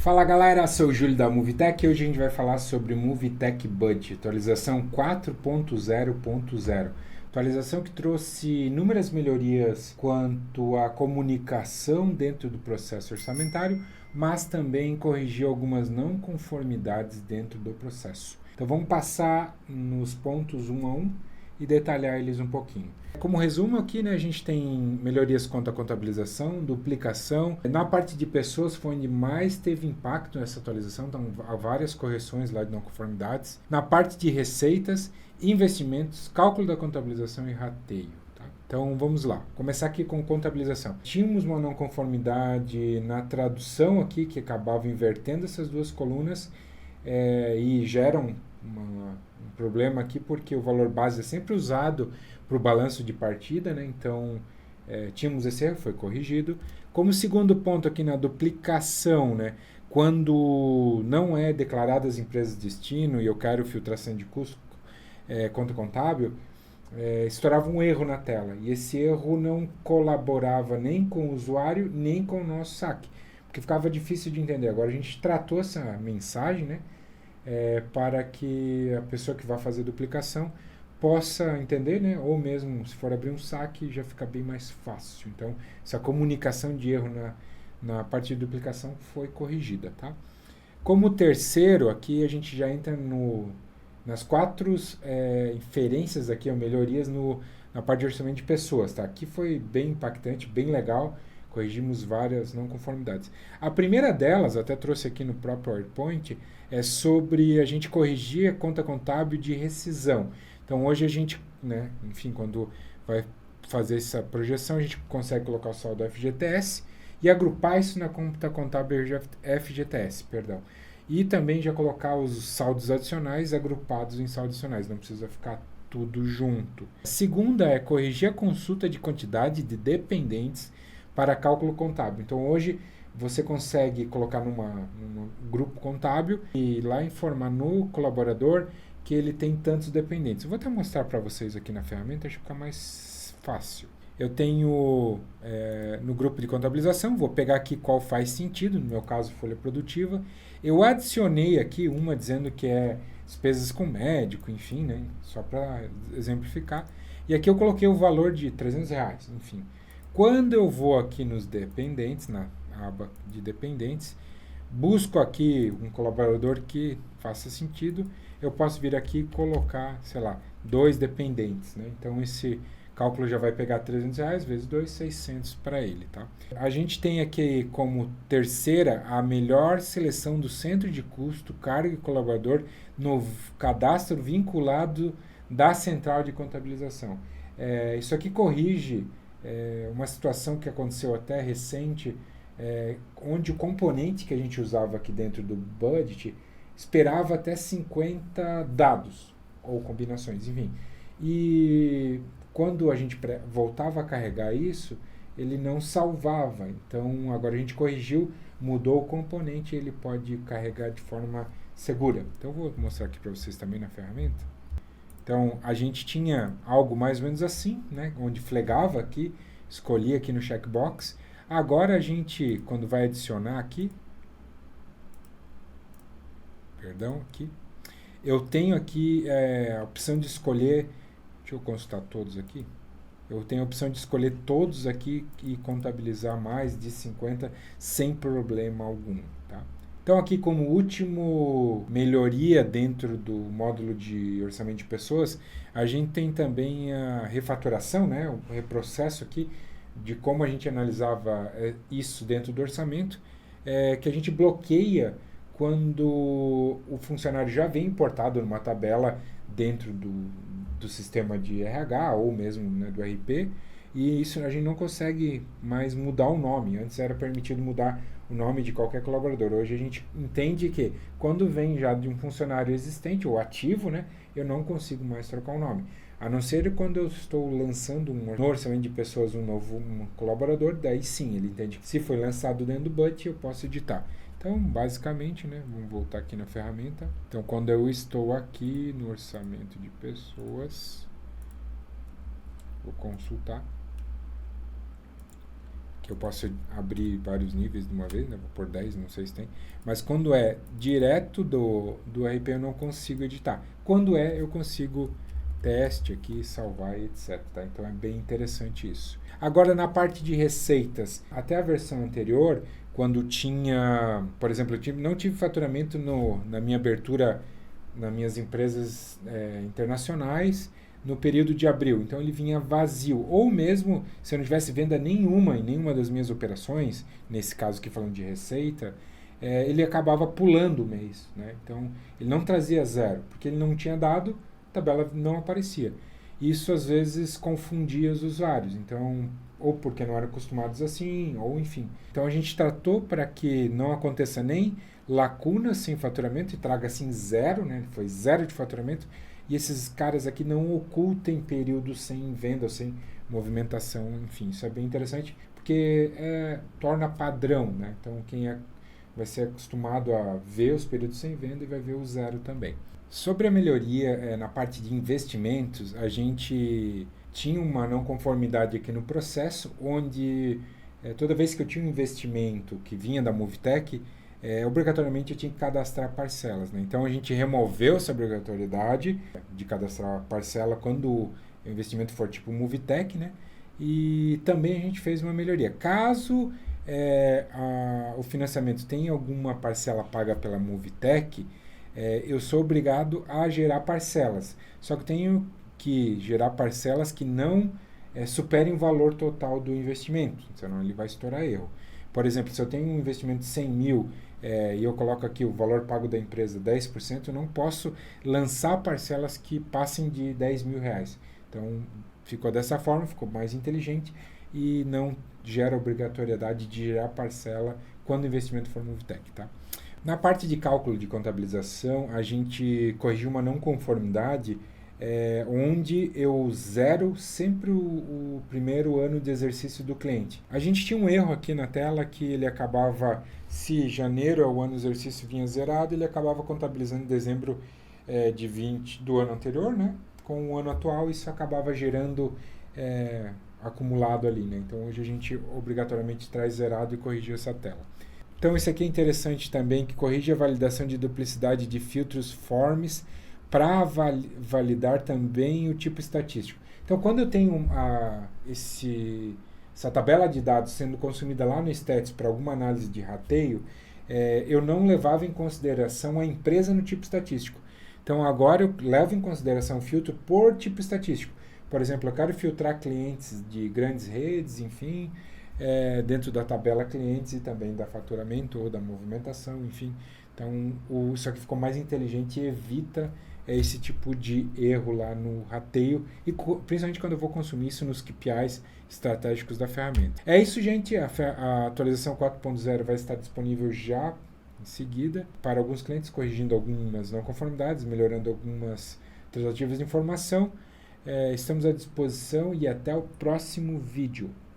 Fala galera, sou o Júlio da Movitech e hoje a gente vai falar sobre Movitech Buddy, atualização 4.0.0. Atualização que trouxe inúmeras melhorias quanto à comunicação dentro do processo orçamentário, mas também corrigiu algumas não conformidades dentro do processo. Então vamos passar nos pontos um a um e detalhar eles um pouquinho. Como resumo aqui, né, a gente tem melhorias quanto à contabilização, duplicação. Na parte de pessoas foi onde mais teve impacto nessa atualização, então há várias correções lá de não conformidades. Na parte de receitas, investimentos, cálculo da contabilização e rateio. Tá? Então vamos lá, começar aqui com contabilização. Tínhamos uma não conformidade na tradução aqui, que acabava invertendo essas duas colunas e geram um problema aqui porque o valor base é sempre usado para o balanço de partida, né? Então tínhamos esse erro, foi corrigido. Como segundo ponto aqui na duplicação, né? Quando não é declarada as empresas de destino e eu quero filtração de custo, conta contábil, estourava um erro na tela e esse erro não colaborava nem com o usuário nem com o nosso saque, porque ficava difícil de entender. Agora a gente tratou essa mensagem, né? Para que a pessoa que vai fazer a duplicação possa entender, né? Ou mesmo se for abrir um saque já fica bem mais fácil. Então essa comunicação de erro na parte de duplicação foi corrigida, tá? Como terceiro, aqui a gente já entra nas quatro inferências aqui, ou melhorias na parte de orçamento de pessoas, tá? Aqui foi bem impactante, bem legal, corrigimos várias não conformidades. A primeira delas, até trouxe aqui no próprio PowerPoint, é sobre a gente corrigir a conta contábil de rescisão. Então hoje a gente, né, enfim, quando vai fazer essa projeção, a gente consegue colocar o saldo FGTS e agrupar isso na conta contábil FGTS, perdão. E também já colocar os saldos adicionais agrupados em saldos adicionais, não precisa ficar tudo junto. A segunda é corrigir a consulta de quantidade de dependentes para cálculo contábil. Então hoje você consegue colocar num grupo contábil e lá informar no colaborador que ele tem tantos dependentes. Eu vou até mostrar para vocês aqui na ferramenta, acho que fica mais fácil. Eu tenho no grupo de contabilização, vou pegar aqui qual faz sentido, no meu caso folha produtiva. Eu adicionei aqui uma dizendo que é despesas com médico, enfim, né, só para exemplificar. E aqui eu coloquei o valor de R$300, enfim. Quando eu vou aqui nos dependentes, na aba de dependentes, busco aqui um colaborador que faça sentido, eu posso vir aqui e colocar, sei lá, 2 dependentes, né? Então esse cálculo já vai pegar R$300 vezes 2, 600 para ele, tá? A gente tem aqui como terceira a melhor seleção do centro de custo, cargo e colaborador no cadastro vinculado da central de contabilização. Isso aqui corrige uma situação que aconteceu até recente, onde o componente que a gente usava aqui dentro do budget esperava até 50 dados ou combinações, enfim. E quando a gente voltava a carregar isso, ele não salvava. Então agora a gente corrigiu, mudou o componente e ele pode carregar de forma segura. Então eu vou mostrar aqui para vocês também na ferramenta. Então a gente tinha algo mais ou menos assim, né, onde flegava aqui, escolhia aqui no checkbox. Agora a gente, quando vai adicionar aqui, eu tenho aqui a opção de escolher, deixa eu consultar todos aqui, eu tenho a opção de escolher todos aqui e contabilizar mais de 50 sem problema algum, tá? Então aqui como último melhoria dentro do módulo de orçamento de pessoas, a gente tem também a refatoração, né, o reprocesso aqui de como a gente analisava isso dentro do orçamento, que a gente bloqueia quando o funcionário já vem importado numa tabela dentro do sistema de RH ou mesmo, né, do RP, e isso a gente não consegue mais mudar o nome. Antes era permitido mudar o nome de qualquer colaborador. Hoje a gente entende que quando vem já de um funcionário existente ou ativo, né, eu não consigo mais trocar o nome. A não ser quando eu estou lançando no orçamento de pessoas um novo colaborador, daí sim, ele entende que se foi lançado dentro do budget, eu posso editar. Então, basicamente, né, vamos voltar aqui na ferramenta. Então, quando eu estou aqui no orçamento de pessoas, vou consultar. Eu posso abrir vários níveis de uma vez, né? Vou por 10, não sei se tem. Mas quando é direto do RP eu não consigo editar. Quando é, eu consigo teste aqui, salvar e etc. Tá? Então é bem interessante isso. Agora na parte de receitas, até a versão anterior, quando tinha, por exemplo, não tive faturamento na minha abertura nas minhas empresas internacionais no período de abril. Então ele vinha vazio. Ou mesmo se eu não tivesse venda nenhuma em nenhuma das minhas operações, nesse caso aqui falando de receita, ele acabava pulando o mês. Né? Então ele não trazia zero, porque ele não tinha dado, a tabela não aparecia. Isso às vezes confundia os usuários. Então, ou porque não eram acostumados assim, ou enfim. Então a gente tratou para que não aconteça nem lacunas sem faturamento e traga assim zero, né? Foi zero de faturamento, e esses caras aqui não ocultem períodos sem venda, sem movimentação, enfim, isso é bem interessante, porque torna padrão, né? Então quem vai ser acostumado a ver os períodos sem venda e vai ver o zero também. Sobre a melhoria na parte de investimentos, a gente tinha uma não conformidade aqui no processo, onde toda vez que eu tinha um investimento que vinha da Movitec, obrigatoriamente eu tinha que cadastrar parcelas. Né? Então a gente removeu essa obrigatoriedade de cadastrar parcela quando o investimento for tipo Movitec, né? E também a gente fez uma melhoria. Caso o financiamento tenha alguma parcela paga pela Movitec, eu sou obrigado a gerar parcelas. Só que tenho que gerar parcelas que não superem o valor total do investimento, senão ele vai estourar erro. Por exemplo, se eu tenho um investimento de 100 mil e eu coloco aqui o valor pago da empresa 10%, eu não posso lançar parcelas que passem de 10 mil reais. Então, ficou dessa forma, ficou mais inteligente e não gera obrigatoriedade de gerar parcela quando o investimento for no Movitec. Tá? Na parte de cálculo de contabilização, a gente corrigiu uma não conformidade onde eu zero sempre o primeiro ano de exercício do cliente. A gente tinha um erro aqui na tela que ele acabava, se janeiro é o ano do exercício vinha zerado, ele acabava contabilizando dezembro de 20 do ano anterior, né? Com o ano atual, isso acabava gerando acumulado ali. Né? Então hoje a gente obrigatoriamente traz zerado e corrigiu essa tela. Então isso aqui é interessante também, que corrige a validação de duplicidade de filtros forms para validar também o tipo estatístico. Então quando eu tenho essa tabela de dados sendo consumida lá no Stats para alguma análise de rateio, eu não levava em consideração a empresa no tipo estatístico. Então agora eu levo em consideração o filtro por tipo estatístico. Por exemplo, eu quero filtrar clientes de grandes redes, enfim, dentro da tabela clientes e também da faturamento ou da movimentação, enfim. Então, isso aqui ficou mais inteligente e evita esse tipo de erro lá no rateio e principalmente quando eu vou consumir isso nos KPIs estratégicos da ferramenta. É isso, gente. A atualização 4.0 vai estar disponível já em seguida para alguns clientes, corrigindo algumas não conformidades, melhorando algumas tratativas de informação. Estamos à disposição e até o próximo vídeo.